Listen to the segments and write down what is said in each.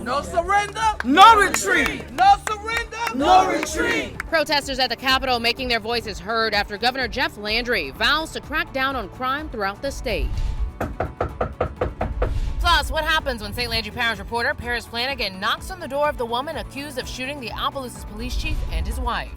No surrender. No retreat. No surrender. No retreat. Protesters at the Capitol making their voices heard after Governor Jeff Landry vows to crack down on crime throughout the state. Plus, what happens when St. Landry Parish reporter Paris Flanagan knocks on the door of the woman accused of shooting the Opelousas police chief and his wife?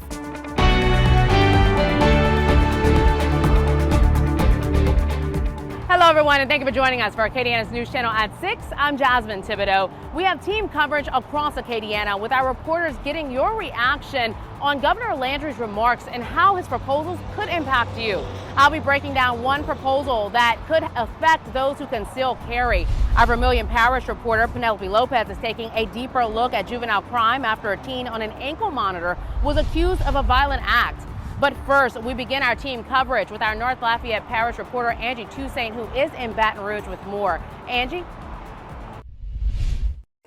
Hello, everyone, and thank you for joining us for Acadiana's News Channel at 6. I'm Jasmine Thibodeau. We have team coverage across Acadiana with our reporters getting your reaction on Governor Landry's remarks and how his proposals could impact you. I'll be breaking down one proposal that could affect those who conceal carry. Our Vermilion Parish reporter Penelope Lopez is taking a deeper look at juvenile crime after a teen on an ankle monitor was accused of a violent act. But first, we begin our team coverage with our North Lafayette Parish reporter Angie Toussaint, who is in Baton Rouge with more. Angie?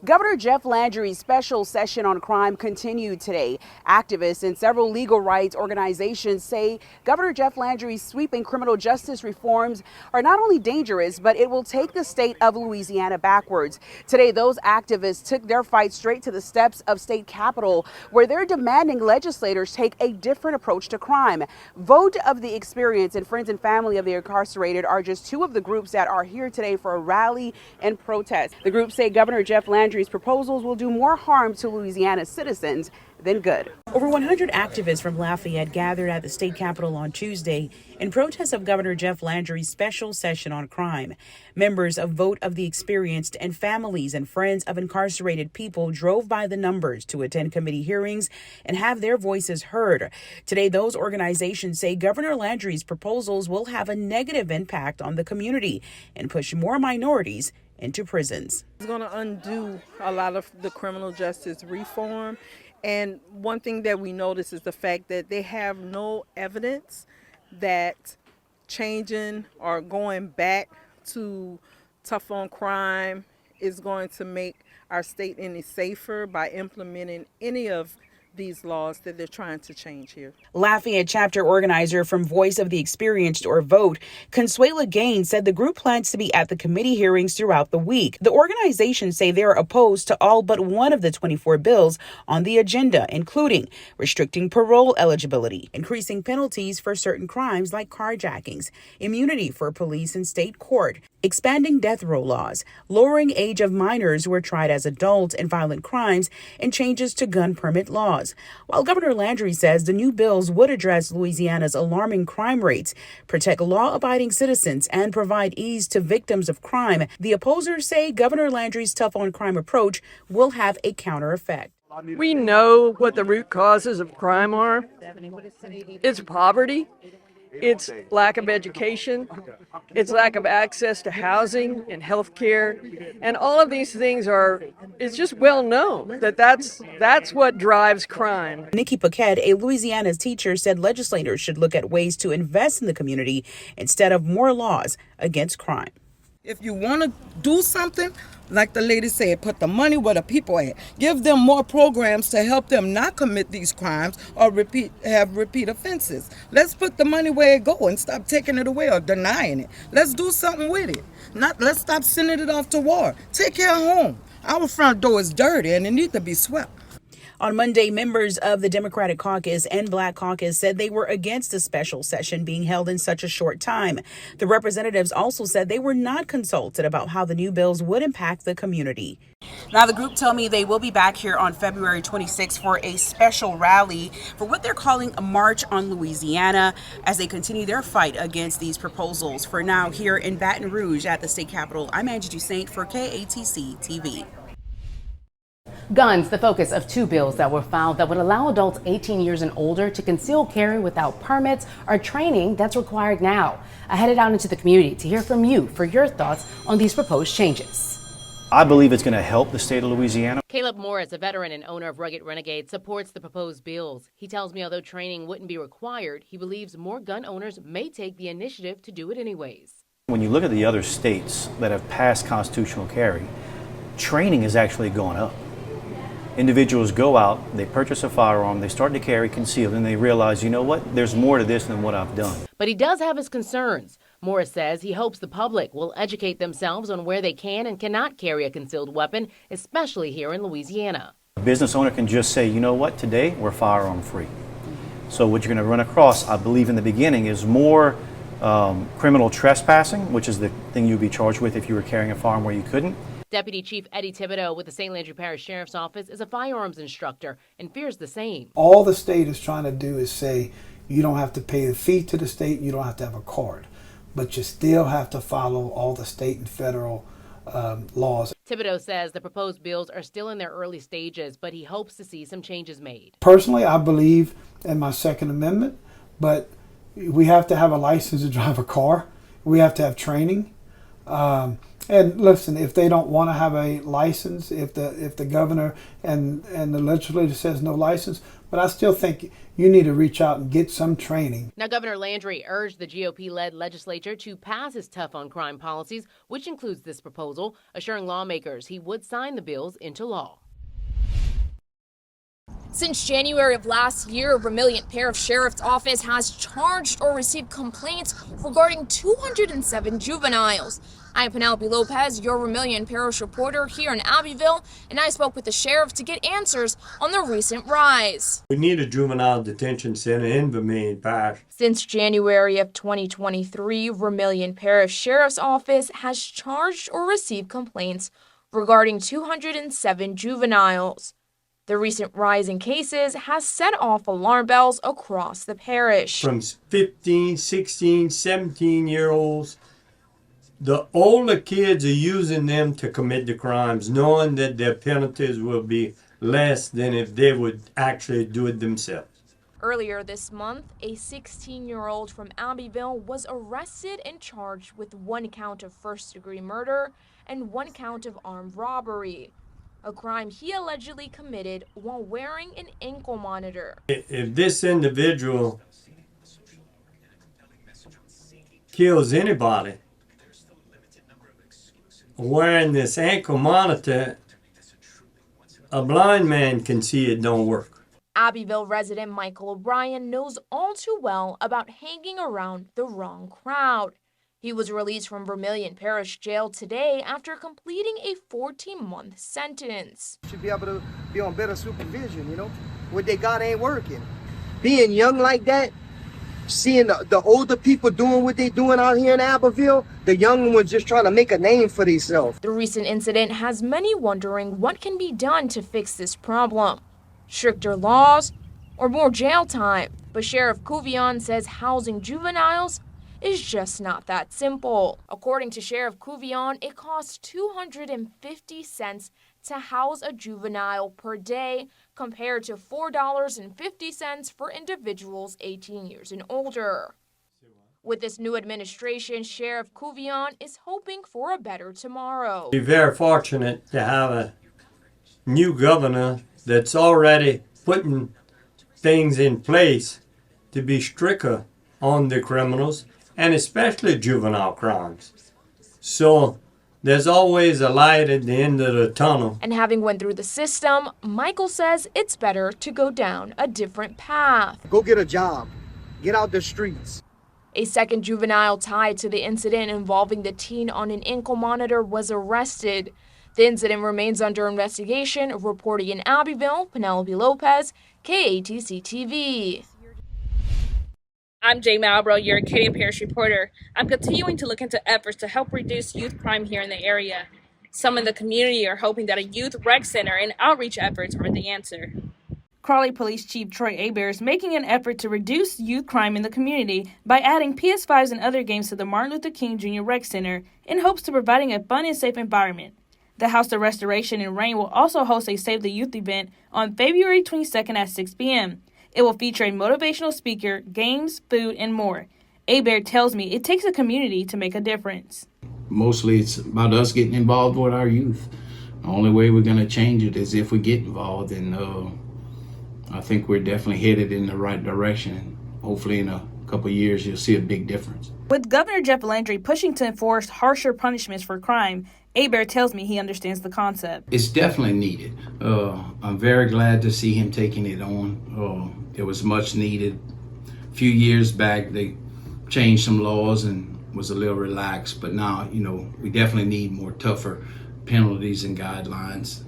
Governor Jeff Landry's special session on crime continued today. Activists and several legal rights organizations say Governor Jeff Landry's sweeping criminal justice reforms are not only dangerous, but it will take the state of Louisiana backwards. Today, those activists took their fight straight to the steps of state capitol, where they're demanding legislators take a different approach to crime. Vote of the Experience and Friends and Family of the Incarcerated are just two of the groups that are here today for a rally and protest. The groups say Governor Jeff Landry's proposals will do more harm to Louisiana's citizens than good. Over 100 activists from Lafayette gathered at the state capitol on Tuesday in protest of Governor Jeff Landry's special session on crime. Members of Vote of the Experienced and Families and Friends of Incarcerated People drove by the numbers to attend committee hearings and have their voices heard. Today, those organizations say Governor Landry's proposals will have a negative impact on the community and push more minorities into prisons. It's going to undo a lot of the criminal justice reform. And one thing that we notice is the fact that they have no evidence that changing or going back to tough on crime is going to make our state any safer by implementing any of these laws that they're trying to change here. Lafayette chapter organizer from Voice of the Experienced, or VOTE, Consuela Gaines, said the group plans to be at the committee hearings throughout the week. The organization say they are opposed to all but one of the 24 bills on the agenda, including restricting parole eligibility, increasing penalties for certain crimes like carjackings, immunity for police and state court, expanding death row laws, lowering age of minors who are tried as adults in violent crimes, and changes to gun permit laws. While Governor Landry says the new bills would address Louisiana's alarming crime rates, protect law-abiding citizens, and provide ease to victims of crime, the opposers say Governor Landry's tough-on-crime approach will have a counter effect. We know what the root causes of crime are. It's poverty. It's lack of education, it's lack of access to housing and health care, and all of these things it's just well known that that's what drives crime. Nikki Paquette, a Louisiana's teacher, said legislators should look at ways to invest in the community instead of more laws against crime. If you want to do something, like the lady said, put the money where the people at. Give them more programs to help them not commit these crimes or have repeat offenses. Let's put the money where it go and stop taking it away or denying it. Let's do something with it. Let's stop sending it off to war. Take care of home. Our front door is dirty and it needs to be swept. On Monday, members of the Democratic Caucus and Black Caucus said they were against a special session being held in such a short time. The representatives also said they were not consulted about how the new bills would impact the community. Now, the group told me they will be back here on February 26th for a special rally for what they're calling a March on Louisiana as they continue their fight against these proposals. For now, here in Baton Rouge at the state capitol, I'm Angie Toussaint for KATC TV. Guns, the focus of two bills that were filed that would allow adults 18 years and older to conceal carry without permits or training that's required now. I headed out into the community to hear from you for your thoughts on these proposed changes. I believe it's going to help the state of Louisiana. Caleb Morris, a veteran and owner of Rugged Renegade, supports the proposed bills. He tells me although training wouldn't be required, he believes more gun owners may take the initiative to do it anyways. When you look at the other states that have passed constitutional carry, training is actually going up. Individuals go out, they purchase a firearm, they start to carry concealed, and they realize, you know what, there's more to this than what I've done. But he does have his concerns. Morris says he hopes the public will educate themselves on where they can and cannot carry a concealed weapon, especially here in Louisiana. A business owner can just say, you know what, today we're firearm free. So what you're going to run across, I believe in the beginning, is more criminal trespassing, which is the thing you'd be charged with if you were carrying a firearm where you couldn't. Deputy Chief Eddie Thibodeau with the St. Landry Parish Sheriff's Office is a firearms instructor and fears the same. All the state is trying to do is say you don't have to pay the fee to the state, you don't have to have a card, but you still have to follow all the state and federal laws. Thibodeau says the proposed bills are still in their early stages, but he hopes to see some changes made. Personally, I believe in my Second Amendment, but we have to have a license to drive a car. We have to have training. And listen, if they don't want to have a license, if the governor and the legislature says no license, but I still think you need to reach out and get some training. Now, Governor Landry urged the GOP-led legislature to pass his tough on crime policies, which includes this proposal, assuring lawmakers he would sign the bills into law. Since January of last year, Vermilion Parish Sheriff's Office has charged or received complaints regarding 207 juveniles. I'm Penelope Lopez, your Vermilion Parish reporter here in Abbeville, and I spoke with the sheriff to get answers on the recent rise. We need a juvenile detention center in Vermilion Parish. Since January of 2023, Vermilion Parish Sheriff's Office has charged or received complaints regarding 207 juveniles. The recent rise in cases has set off alarm bells across the parish. From 15, 16, 17-year-olds, the older kids are using them to commit the crimes, knowing that their penalties will be less than if they would actually do it themselves. Earlier this month, a 16-year-old from Abbeville was arrested and charged with 1 count of first-degree murder and 1 count of armed robbery, a crime he allegedly committed while wearing an ankle monitor. If this individual kills anybody wearing this ankle monitor, a blind man can see it don't work. Abbeville resident Michael O'Brien knows all too well about hanging around the wrong crowd. He was released from Vermilion Parish Jail today after completing a 14-month sentence. Should be able to be on better supervision, you know? What they got ain't working. Being young like that, seeing the older people doing what they doing out here in Abbeville, the young ones just trying to make a name for themselves. The recent incident has many wondering what can be done to fix this problem. Stricter laws or more jail time. But Sheriff Couvion says housing juveniles is just not that simple. According to Sheriff Couvion, it costs 250 cents to house a juvenile per day compared to $4.50 for individuals 18 years and older. With this new administration, Sheriff Couvion is hoping for a better tomorrow. We're very fortunate to have a new governor that's already putting things in place to be stricter on the criminals, and especially juvenile crimes. So there's always a light at the end of the tunnel. And having went through the system, Michael says it's better to go down a different path. Go get a job. Get out the streets. A second juvenile tied to the incident involving the teen on an ankle monitor was arrested. The incident remains under investigation. Reporting in Abbeville, Penelope Lopez, KATC-TV. I'm Jay Malbrough, your Acadian Parish reporter. I'm continuing to look into efforts to help reduce youth crime here in the area. Some in the community are hoping that a youth rec center and outreach efforts are the answer. Crawley Police Chief Troy Hebert is making an effort to reduce youth crime in the community by adding PS5s and other games to the Martin Luther King Jr. Rec Center in hopes of providing a fun and safe environment. The House of Restoration in Rain will also host a Save the Youth event on February 22nd at 6 p.m. It will feature a motivational speaker, games, food, and more. Hebert tells me it takes a community to make a difference. Mostly it's about us getting involved with our youth. The only way we're going to change it is if we get involved, and I think we're definitely headed in the right direction. Hopefully in a couple of years you'll see a big difference. With Governor Jeff Landry pushing to enforce harsher punishments for crime, Hebert tells me he understands the concept. It's definitely needed. I'm very glad to see him taking it on. It was much needed. A few years back, they changed some laws, and was a little relaxed, but now, we definitely need more tougher penalties and guidelines.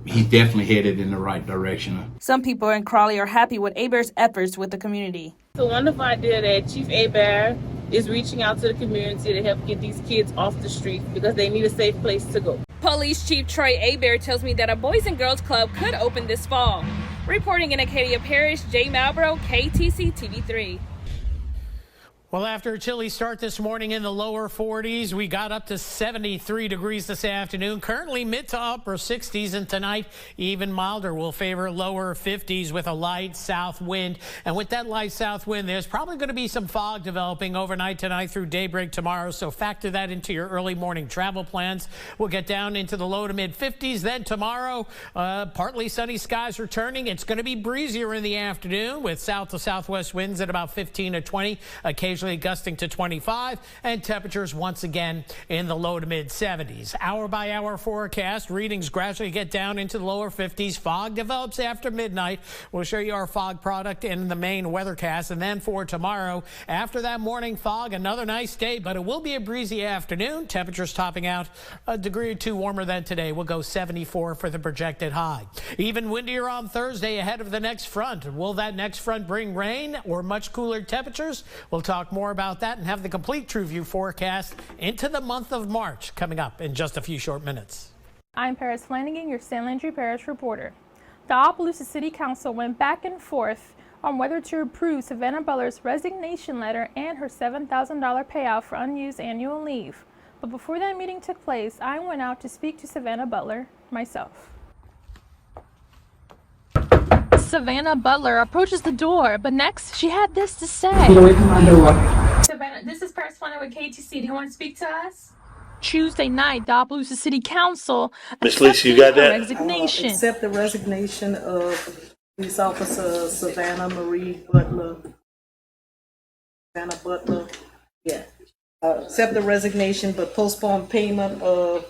He's definitely headed in the right direction. Some people in Crawley are happy with Hebert's efforts with the community. It's a wonderful idea that Chief Hebert is reaching out to the community to help get these kids off the street because they need a safe place to go. Police Chief Troy Hebert tells me that a Boys and Girls Club could open this fall. Reporting in Acadia Parish, Jay Malbrough, KTC TV3. Well, after a chilly start this morning in the lower 40s, we got up to 73 degrees this afternoon. Currently mid to upper 60s, and tonight even milder will favor lower 50s with a light south wind. And with that light south wind, there's probably going to be some fog developing overnight tonight through daybreak tomorrow. So factor that into your early morning travel plans. We'll get down into the low to mid 50s. Then tomorrow, partly sunny skies returning. It's going to be breezier in the afternoon with south to southwest winds at about 15 to 20, occasionally gusting to 25, and temperatures once again in the low to mid 70s. Hour by hour forecast readings gradually get down into the lower 50s. Fog develops after midnight. We'll show you our fog product in the main weathercast. And then for tomorrow, after that morning fog, another nice day, but it will be a breezy afternoon. Temperatures topping out a degree or two warmer than today. We'll go 74 for the projected high. Even windier on Thursday ahead of the next front. Will that next front bring rain or much cooler temperatures? We'll talk more about that and have the complete True View forecast into the month of March coming up in just a few short minutes. I'm Paris Flanagan, your San Landry Parish reporter. The Opelousas City Council went back and forth on whether to approve Savannah Butler's resignation letter and her $7,000 payout for unused annual leave. But before that meeting took place, I went out to speak to Savannah Butler myself. Savannah Butler approaches the door, but next she had this to say. Savannah, this is Paris Flanagan with KTC. Do you want to speak to us? Tuesday night, the Opelousas City Council Miss Lisa, you got that? resignation. Accept the resignation of police officer Savannah Marie Butler. Savannah Butler. Yeah. Accept the resignation, but postpone payment of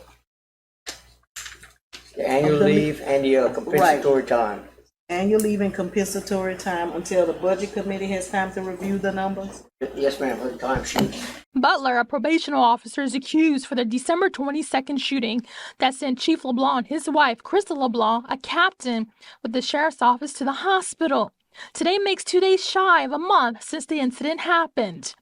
the annual leave and your compensatory time. Annual leave and compensatory time until the budget committee has time to review the numbers. Yes, ma'am, her time sheet. Butler, a probational officer, is accused for the December 22nd shooting that sent Chief LeBlanc and his wife, Crystal LeBlanc, a captain with the sheriff's office, to the hospital. Today makes 2 days shy of a month since the incident happened.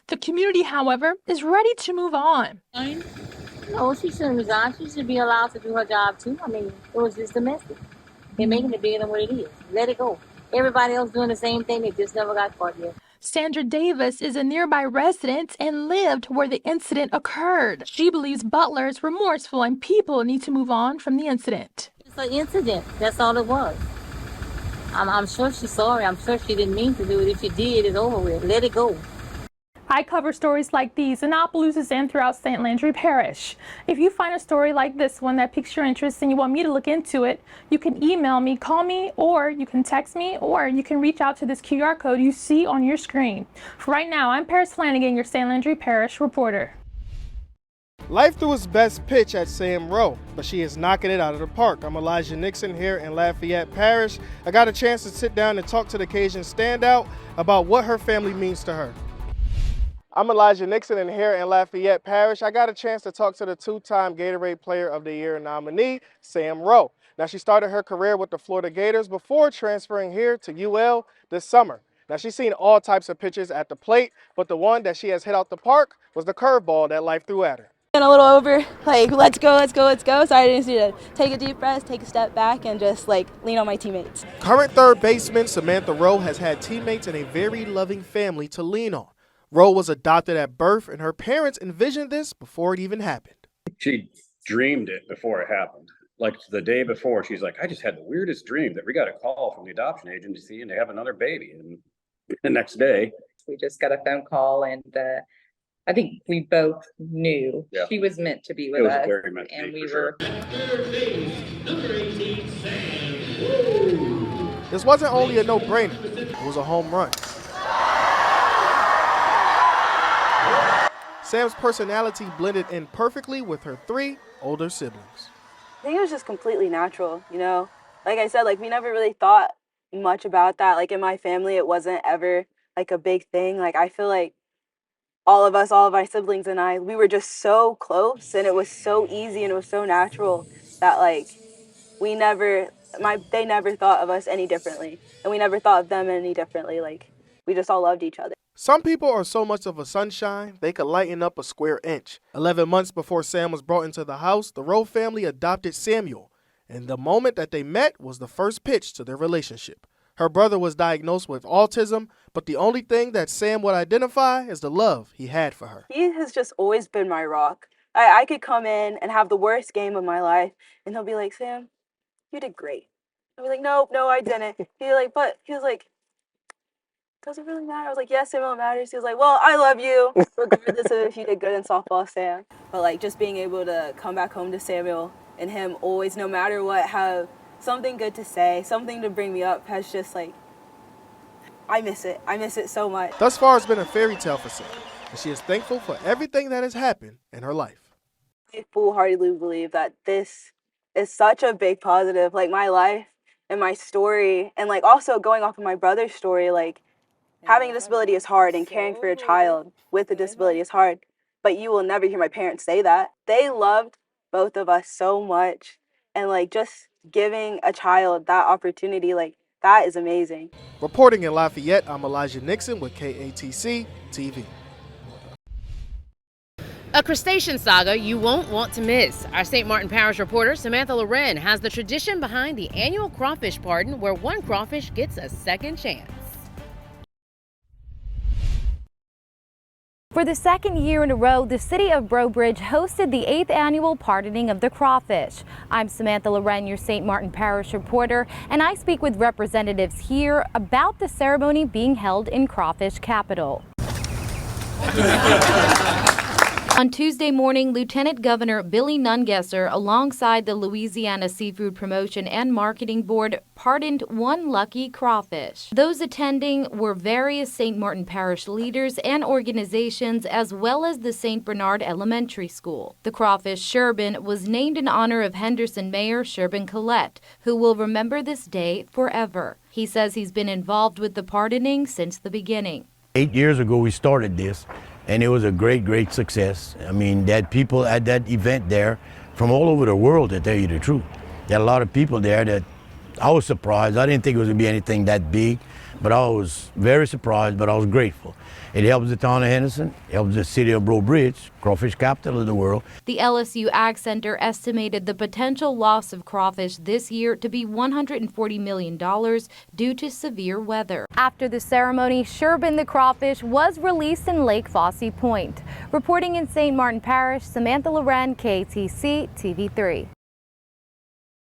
The community, however, is ready to move on. No, she shouldn't resign. She should be allowed to do her job too. I mean, it was just domestic. They're making it bigger than what it is. Let it go. Everybody else doing the same thing. They just never got caught yet. Sandra Davis is a nearby resident and lived where the incident occurred. She believes Butler is remorseful and people need to move on from the incident. It's an incident. That's all it was. I'm sure she's sorry. I'm sure she didn't mean to do it. If she did, it's over with. Let it go. I cover stories like these in Opelousas and throughout St. Landry Parish. If you find a story like this one that piques your interest and you want me to look into it, you can email me, call me, or you can text me, or you can reach out to this QR code you see on your screen. For right now, I'm Paris Flanagan, your St. Landry Parish reporter. Life threw its best pitch at Sam Rowe, but she is knocking it out of the park. I'm Elijah Nixon here in Lafayette Parish. I got a chance to sit down and talk to the Cajun standout about what her family means to her. I'm Elijah Nixon, and here in Lafayette Parish, I got a chance to talk to the two-time Gatorade Player of the Year nominee, Sam Rowe. Now, she started her career with the Florida Gators before transferring here to UL this summer. Now, she's seen all types of pitches at the plate, but the one that she has hit out the park was the curveball that life threw at her. A little over, like, let's go, let's go, let's go. So I just need to take a deep breath, take a step back, and just, lean on my teammates. Current third baseman Samantha Rowe has had teammates and a very loving family to lean on. Rowe was adopted at birth, and her parents envisioned this before it even happened. She dreamed it before it happened. Like the day before, she's like, I just had the weirdest dream that we got a call from the adoption agency and they have another baby. And the next day, we just got a phone call, and I think we both knew she was meant to be with us. Very meant to and be, we for sure. This wasn't only a no-brainer, it was a home run. Sam's personality blended in perfectly with her three older siblings. I think it was just completely natural, Like I said, we never really thought much about that. In my family, it wasn't ever, a big thing. I feel like all of us, all of our siblings and I, we were just so close, and it was so easy and it was so natural that like they never thought of us any differently, and we never thought of them any differently. Like, we just all loved each other. Some people are so much of a sunshine, they could lighten up a square inch. 11 months before Sam was brought into the house, the Rowe family adopted Samuel, and the moment that they met was the first pitch to their relationship. Her brother was diagnosed with autism, but the only thing that Sam would identify is the love he had for her. He has just always been my rock. I could come in and have the worst game of my life, and he'll be like, Sam, you did great. I'll be like, no, I didn't. He was like, does it really matter? I was like, yes, it really matters. He was like, well, I love you, regardless of if you did good in softball, Sam. But like, just being able to come back home to Samuel and him always, no matter what, have something good to say, something to bring me up, has just like, I miss it. I miss it so much. Thus far, it's been a fairy tale for Sam, and she is thankful for everything that has happened in her life. I full-heartedly believe that this is such a big positive. Like, my life and my story, and like also going off of my brother's story, like, having a disability is hard, and caring for a child with a disability is hard, but you will never hear my parents say that. They loved both of us so much, and like, just giving a child that opportunity, like, that is amazing. Reporting in Lafayette, I'm Elijah Nixon with KATC TV. A crustacean saga you won't want to miss. Our St. Martin Parish reporter Samantha Loren has the tradition behind the annual crawfish pardon, where one crawfish gets a second chance. For the second year in a row, the city of Breaux Bridge hosted the 8th annual pardoning of the crawfish. I'm Samantha Loren, your St. Martin Parish reporter, and I speak with representatives here about the ceremony being held in Crawfish Capital. On Tuesday morning, Lieutenant Governor Billy Nungesser, alongside the Louisiana Seafood Promotion and Marketing Board, pardoned one lucky crawfish. Those attending were various St. Martin Parish leaders and organizations, as well as the St. Bernard Elementary School. The crawfish Sherbin was named in honor of Henderson Mayor Sherbin Collette, who will remember this day forever. He says he's been involved with the pardoning since the beginning. 8 years ago we started this, and it was a great success. I mean, that people at that event there from all over the world, to tell you the truth. There are a lot of people there that I was surprised. I didn't think it was going to be anything that big, but I was very surprised, but I was grateful. It helps the town of Henderson, it helps the city of Breaux Bridge, crawfish capital of the world. The LSU Ag Center estimated the potential loss of crawfish this year to be $140 million due to severe weather. After the ceremony, Sherbin the crawfish was released in Lake Fosse Point. Reporting in St. Martin Parish, Samantha Loren, KATC TV3.